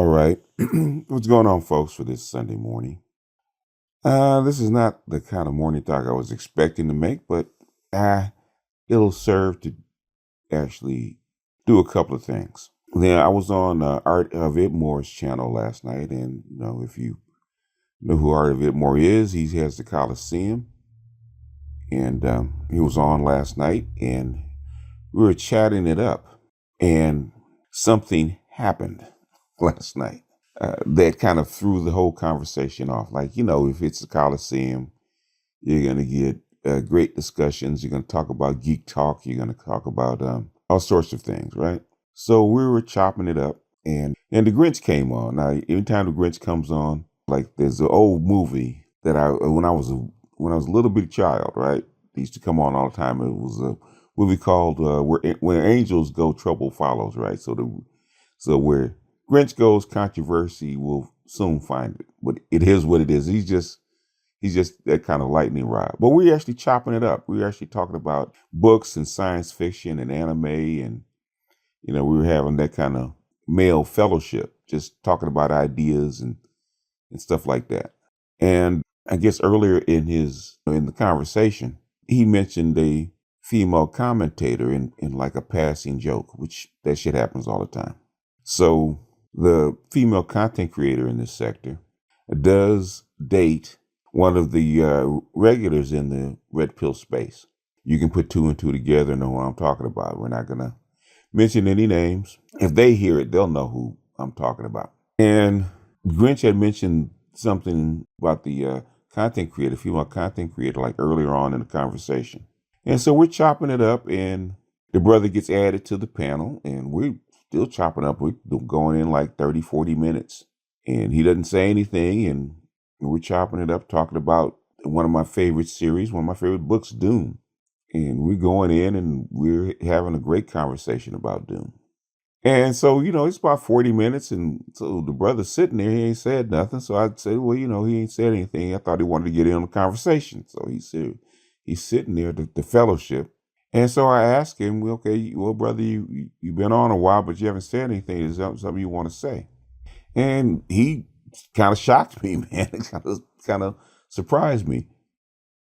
All right. What's going on, folks, for this Sunday morning? This is not the kind of morning talk I was expecting to make, but uh, it'll serve to actually do a couple of things. Then I was on Art of IBMOR's channel last night, and if you know who Art of IBMOR is, he has the Coliseum, and he was on last night, and we were chatting it up, and something happened last night. That kind of threw the whole conversation off. Like, if it's the Coliseum, you're going to get great discussions. You're going to talk about geek talk. You're going to talk about all sorts of things, right? So we were chopping it up, and the Grinch came on. Now, anytime the Grinch comes on, like there's an old movie that when I was a little bitty child, right? It used to come on all the time. It was a movie called "Where Angels Go, Trouble Follows," right? So where Grinch goes, controversy will soon find it. But it is what it is. He's just that kind of lightning rod. But we're actually chopping it up. We're actually talking about books and science fiction and anime, and we were having that kind of male fellowship, just talking about ideas and stuff like that. And I guess earlier in the conversation, he mentioned a female commentator in like a passing joke, which that shit happens all the time. So the female content creator in this sector does date one of the regulars in the RedPill space. You can put two and two together and know what I'm talking about. We're not going to mention any names. If they hear it, they'll know who I'm talking about. And Grinch had mentioned something about the content creator, female content creator, like earlier on in the conversation. And so we're chopping it up, and the brother gets added to the panel, and we're still chopping up. We're going in like 30, 40 minutes. And he doesn't say anything, and we're chopping it up, talking about one of my favorite series, one of my favorite books, Doom. And we're going in, and we're having a great conversation about Doom. And so, it's about 40 minutes, and so the brother's sitting there, he ain't said nothing. So I'd say, well, he ain't said anything. I thought he wanted to get in on the conversation. So he said, he's sitting there, the fellowship. And so I asked him, well, okay, well, brother, you've been on a while, but you haven't said anything. Is there something you want to say? And he kind of shocked me, man. It kind of surprised me.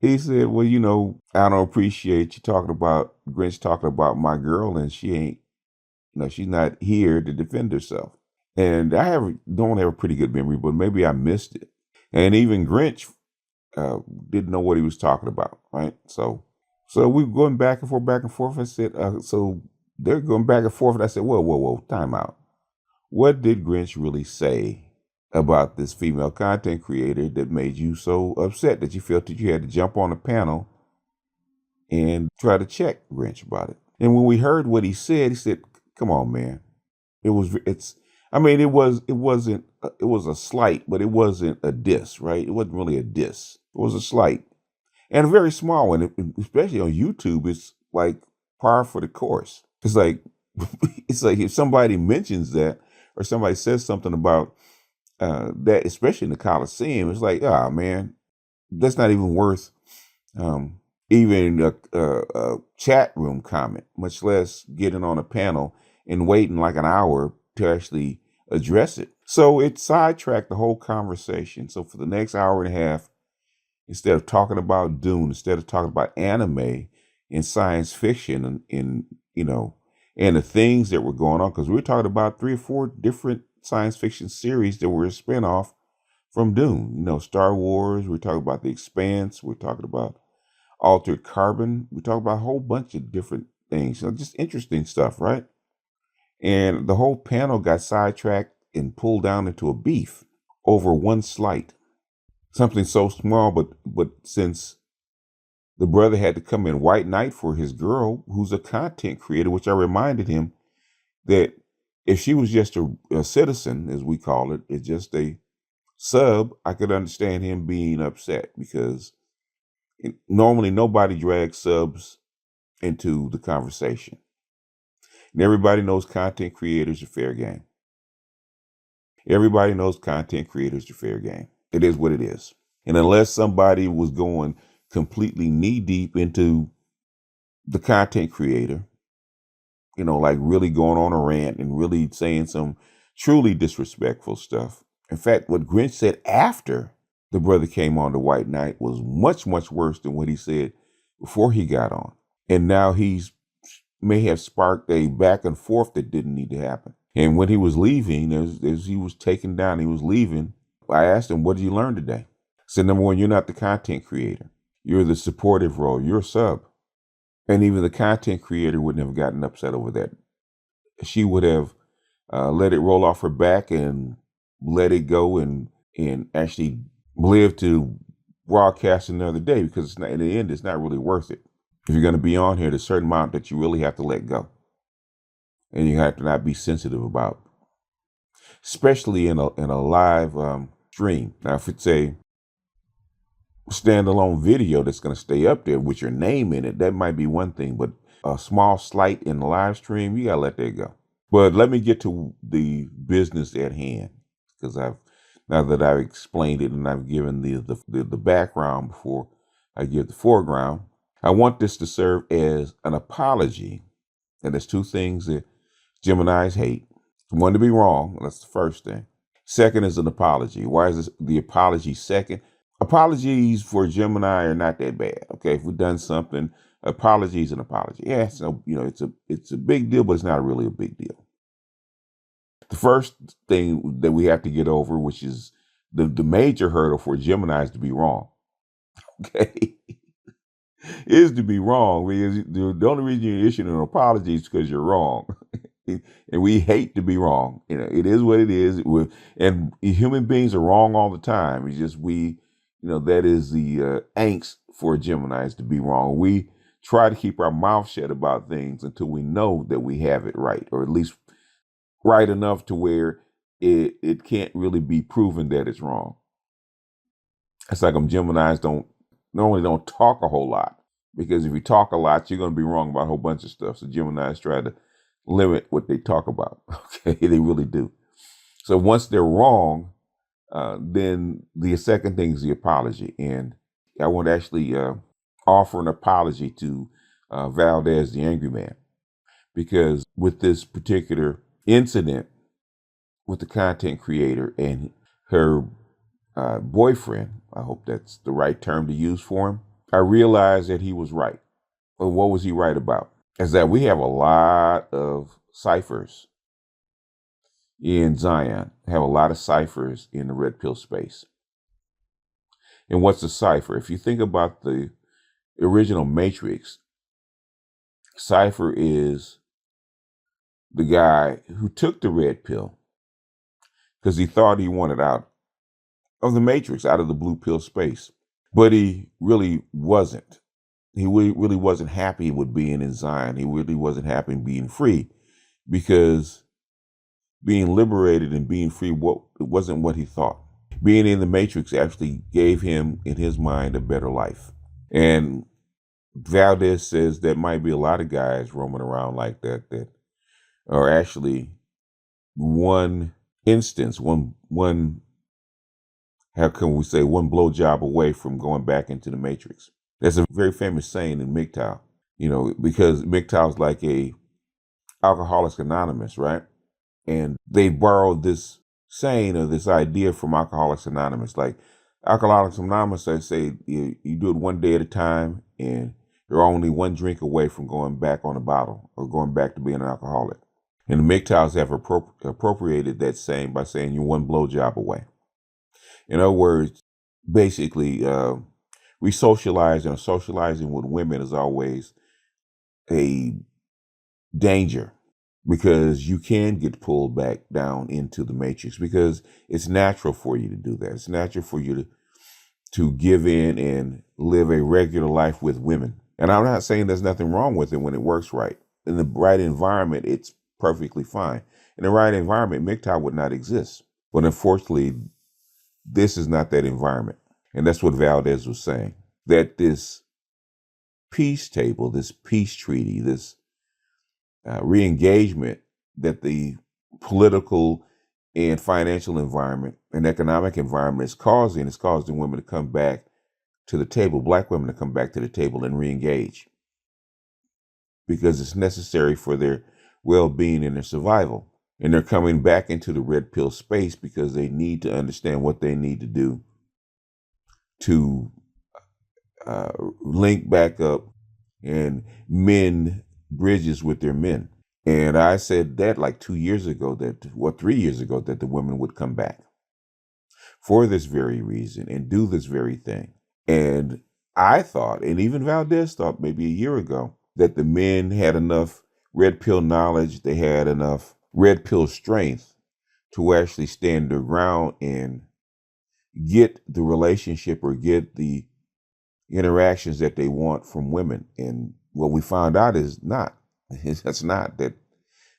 He said, well, I don't appreciate you Grinch talking about my girl, and she ain't, she's not here to defend herself. And I don't have a pretty good memory, but maybe I missed it. And even Grinch didn't know what he was talking about, right? So we were going back and forth. I said, so they're going back and forth. And I said, whoa, time out. What did Grinch really say about this female content creator that made you so upset that you felt that you had to jump on a panel and try to check Grinch about it? And when we heard what he said, come on, man. It was a slight, but it wasn't a diss, right? It wasn't really a diss. It was a slight, and a very small one, especially on YouTube. It's like par for the course. It's like if somebody mentions that, or somebody says something about that, especially in the Coliseum, it's like, man, that's not even worth even a chat room comment, much less getting on a panel and waiting like an hour to actually address it. So it sidetracked the whole conversation. So for the next hour and a half, instead of talking about Dune, instead of talking about anime and science fiction and the things that were going on, because we were talking about 3 or 4 different science fiction series that were a spinoff from Dune. Star Wars. We're talking about The Expanse. We're talking about Altered Carbon. We talk about a whole bunch of different things. Just interesting stuff, right? And the whole panel got sidetracked and pulled down into a beef over one slight. Something so small, but since the brother had to come in white knight for his girl, who's a content creator, which I reminded him that if she was just a citizen, as we call it, it's just a sub, I could understand him being upset, because normally nobody drags subs into the conversation. And everybody knows content creators are fair game. Everybody knows content creators are fair game. It is what it is. And unless somebody was going completely knee deep into the content creator, like really going on a rant and really saying some Truly disrespectful stuff. In fact, what Grinch said after the brother came on the White Knight was much, much worse than what he said before he got on. And now he's may have sparked a back and forth that didn't need to happen. And when he was leaving, as he was taken down, he was leaving, I asked him, what did you learn today? I said, number one, you're not the content creator. You're the supportive role. You're a sub. And even the content creator wouldn't have gotten upset over that. She would have let it roll off her back and let it go and actually live to broadcast another day, because it's not, in the end, it's not really worth it. If you're going to be on here, there's a certain amount that you really have to let go. And you have to not be sensitive about, especially in a live stream. Now, if it's a standalone video that's going to stay up there with your name in it, that might be one thing. But a small slight in the live stream, you got to let that go. But let me get to the business at hand, because now that I've explained it and I've given the background before I give the foreground, I want this to serve as an apology. And there's two things that Geminis hate. One, to be wrong. That's the first thing. Second is an apology. Why is this, the apology second? Apologies for Gemini are not that bad. Okay, if we've done something, apology is an apology. Yeah, so it's a big deal, but it's not really a big deal. The first thing that we have to get over, which is the major hurdle for Geminis to be wrong, okay, is to be wrong. Because the only reason you're issuing an apology is because you're wrong. And we hate to be wrong. It is what it is. And human beings are wrong all the time. It's just that is the angst for Geminis, to be wrong. We try to keep our mouth shut about things until we know that we have it right, or at least right enough to where it can't really be proven that it's wrong. It's like Geminis normally don't talk a whole lot, because if you talk a lot, you're going to be wrong about a whole bunch of stuff. So Geminis try to limit what they talk about. Okay, they really do. So once they're wrong, then the second thing is the apology. And I want to actually offer an apology to Valdez, the angry man, because with this particular incident with the content creator and her boyfriend, I hope that's the right term to use for him, I realized that he was right. And what was he right about? Is that we have a lot of ciphers in Zion, have a lot of ciphers in the red pill space. And what's a cipher? If you think about the original Matrix, Cipher is the guy who took the red pill because he thought he wanted out of the Matrix, out of the blue pill space. But he really wasn't. He really wasn't happy with being in Zion. He really wasn't happy being free, because being liberated and being free, it wasn't what he thought. Being in the Matrix actually gave him, in his mind, a better life. And Valdez says there might be a lot of guys roaming around like that are actually one instance, one how can we say, one blowjob away from going back into the Matrix. That's a very famous saying in MGTOW, because MGTOW is like a Alcoholics Anonymous, right? And they borrowed this saying or this idea from Alcoholics Anonymous. Like Alcoholics Anonymous, they say you do it one day at a time, and you're only one drink away from going back on a bottle or going back to being an alcoholic. And the MGTOWs have appropriated that saying by saying you're one blowjob away. In other words, basically, re-socializing or socializing with women is always a danger, because you can get pulled back down into the Matrix, because it's natural for you to do that. It's natural for you to give in and live a regular life with women. And I'm not saying there's nothing wrong with it when it works right. In the right environment, it's perfectly fine. In the right environment, MGTOW would not exist. But unfortunately, this is not that environment. And that's what Valdez was saying, that this peace table, this peace treaty, this re-engagement that the political and financial environment and economic environment is causing women to come back to the table, Black women to come back to the table and re-engage, because it's necessary for their well-being and their survival. And they're coming back into the red pill space because they need to understand what they need to do to link back up and mend bridges with their men. And I said that like 2 years ago, 3 years ago, that the women would come back for this very reason and do this very thing. And I thought, and even Valdez thought maybe a year ago, that the men had enough red pill knowledge, they had enough red pill strength to actually stand their ground and get the relationship or get the interactions that they want from women. And what we found out is not. That's not that.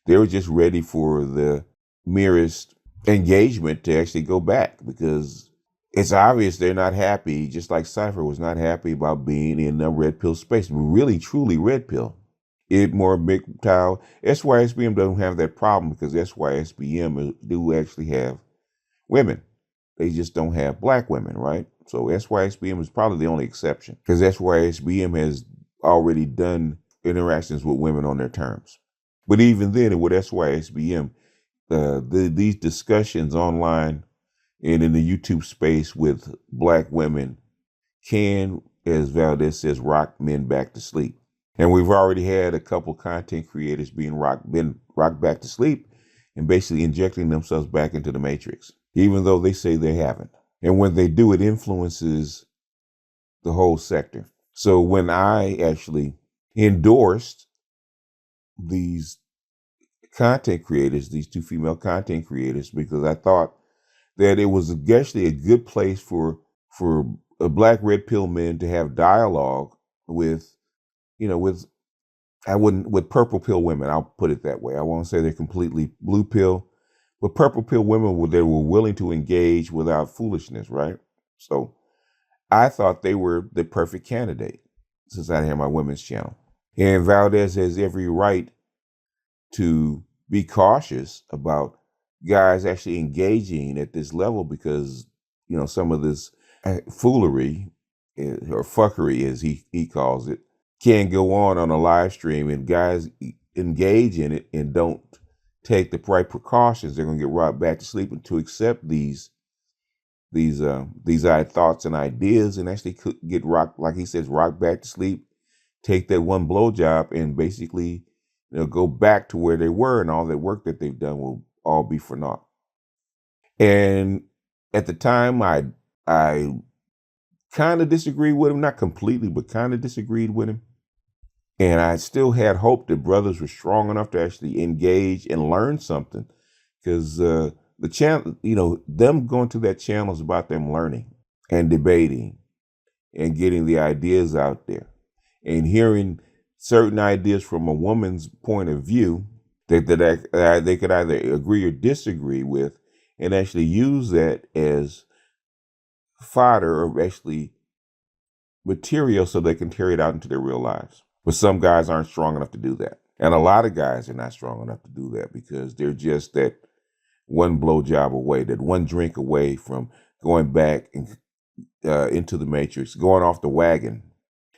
They were just ready for the merest engagement to actually go back, because it's obvious they're not happy, just like Cypher was not happy about being in the red pill space. Really, truly red pill. IBMOR, MGTOW, SYSBM don't have that problem because SYSBM do actually have women. They just don't have black women, right? So SYSBM is probably the only exception because SYSBM has already done interactions with women on their terms. But even then, with SYSBM, these discussions online and in the YouTube space with black women can, as Valdez says, rock men back to sleep. And we've already had a couple content creators been rocked back to sleep and basically injecting themselves back into the matrix, even though they say they haven't. And when they do, it influences the whole sector. So when I actually endorsed these content creators, these two female content creators, because I thought that it was actually a good place for a black red pill men to have dialogue with with purple pill women. I'll put it that way. I won't say they're completely blue pill, but purple pill women they were willing to engage without foolishness, right? So I thought they were the perfect candidate since I had my women's channel. And Valdez has every right to be cautious about guys actually engaging at this level because, some of this foolery or fuckery, as he calls it, can go on a live stream, and guys engage in it and don't take the right precautions. They're going to get rocked back to sleep, and to accept these thoughts and ideas and actually get rocked, like he says, rocked back to sleep, take that one blowjob and basically go back to where they were, and all that work that they've done will all be for naught. And at the time, I kind of disagreed with him, not completely, but kind of disagreed with him. And I still had hope that brothers were strong enough to actually engage and learn something, because the channel, them going to that channel is about them learning and debating and getting the ideas out there and hearing certain ideas from a woman's point of view that they could either agree or disagree with, and actually use that as fodder or actually material so they can carry it out into their real lives. But some guys aren't strong enough to do that. And a lot of guys are not strong enough to do that because they're just that one blowjob away, that one drink away from going back into the matrix, going off the wagon,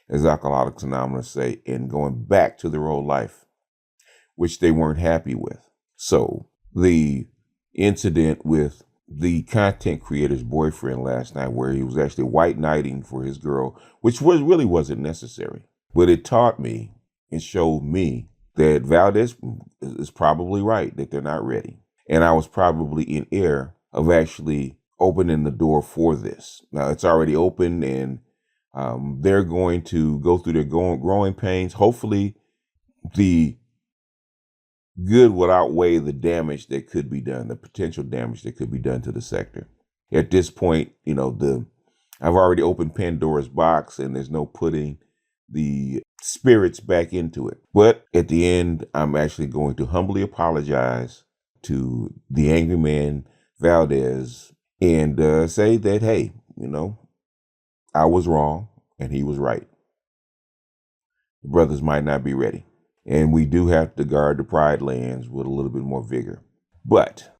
as Alcoholics Anonymous say, and going back to their old life, which they weren't happy with. So the incident with the content creator's boyfriend last night, where he was actually white knighting for his girl, which really wasn't necessary. But it taught me and showed me that Valdez is probably right, that they're not ready. And I was probably in error of actually opening the door for this. Now it's already open, and they're going to go through their growing pains. Hopefully the good would outweigh the damage that could be done, the potential damage that could be done to the sector. At this point, I've already opened Pandora's box, and there's no putting the spirits back into it. But at the end, I'm actually going to humbly apologize to the angry man, Valdez, and say that, hey, I was wrong and he was right. The brothers might not be ready. And we do have to guard the pride lands with a little bit more vigor. But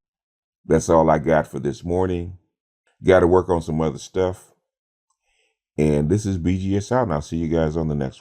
that's all I got for this morning. Got to work on some other stuff. And this is BGS out, and I'll see you guys on the next one.